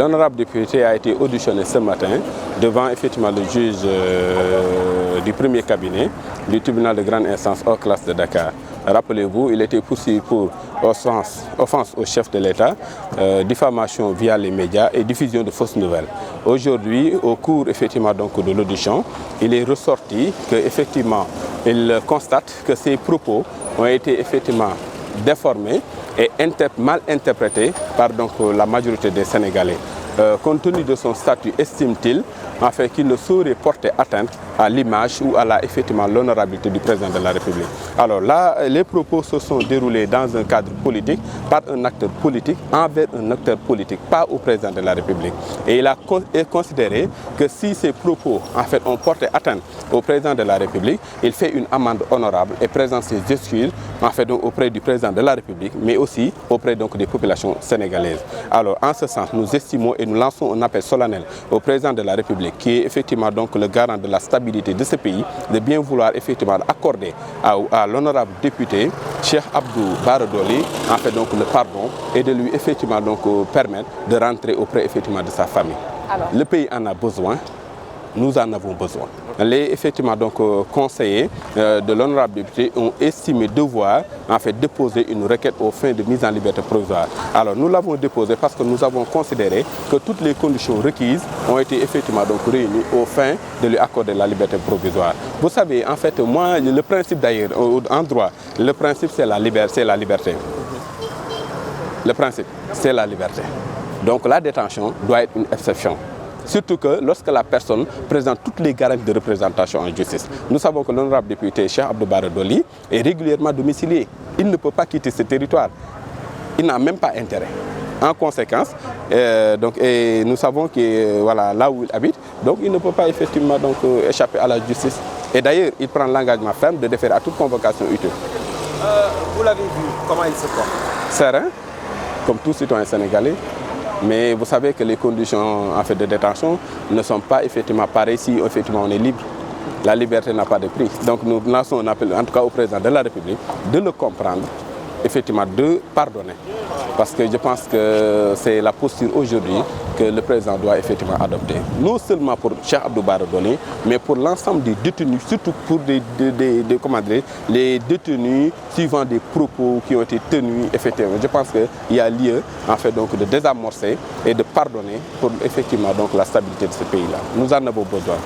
l'honorable député a été auditionné ce matin devant effectivement le juge du premier cabinet du tribunal de grande instance hors classe de Dakar. Rappelez-vous, il était poursuivi pour offense au chef de l'État, diffamation via les médias et diffusion de fausses nouvelles. Aujourd'hui, au cours effectivement donc de l'audition, il est ressorti que effectivement, il constate que ses propos ont été effectivement déformés et mal interprétés par donc la majorité des Sénégalais. Compte tenu de son statut, estime-t-il en fait qu'il ne saurait porter atteinte à l'image ou à effectivement l'honorabilité du président de la République. Alors là, les propos se sont déroulés dans un cadre politique, par un acteur politique, envers un acteur politique, pas au président de la République. Et il a considéré que si ces propos en fait ont porté atteinte au président de la République, il fait une amende honorable et présente ses excuses en fait donc auprès du président de la République, mais aussi auprès donc des populations sénégalaises. Alors en ce sens, nous estimons et nous lançons un appel solennel au président de la République, qui est effectivement donc le garant de la stabilité de ce pays, de bien vouloir effectivement accorder à l'honorable député Cheikh Abdou Bara Dolly en fait donc le pardon et de lui effectivement donc permettre de rentrer auprès effectivement de sa famille. Alors, le pays en a besoin. Nous en avons besoin. Les effectivement donc conseillers de l'honorable député ont estimé devoir en fait déposer une requête aux fins de mise en liberté provisoire. Alors nous l'avons déposée parce que nous avons considéré que toutes les conditions requises ont été effectivement donc réunies aux fins de lui accorder la liberté provisoire. Vous savez, en fait, moi, le principe d'ailleurs en droit, le principe c'est la liberté. Le principe, c'est la liberté. Donc la détention doit être une exception. Surtout que lorsque la personne présente toutes les garanties de représentation en justice. Nous savons que l'honorable député Cheikh Abdou Bara Dolly est régulièrement domicilié. Il ne peut pas quitter ce territoire. Il n'a même pas intérêt. En conséquence, et nous savons que voilà, là où il habite, donc il ne peut pas effectivement donc, échapper à la justice. Et d'ailleurs, il prend l'engagement ferme de déférer à toute convocation utile. Vous l'avez vu, comment il se porte? Serein, comme tout citoyen sénégalais. Mais vous savez que les conditions en fait, de détention ne sont pas effectivement pareilles si effectivement on est libre. La liberté n'a pas de prix. Donc nous lançons un appel, en tout cas au président de la République, de le comprendre, effectivement de pardonner. Parce que je pense que c'est la posture aujourd'hui que le président doit effectivement adopter. Non seulement pour Cheikh Abdou Bara Dolly, mais pour l'ensemble des détenus, surtout pour les détenus suivant des propos qui ont été tenus effectivement. Je pense qu'il y a lieu en fait, donc, de désamorcer et de pardonner pour effectivement donc, la stabilité de ce pays-là. Nous en avons besoin.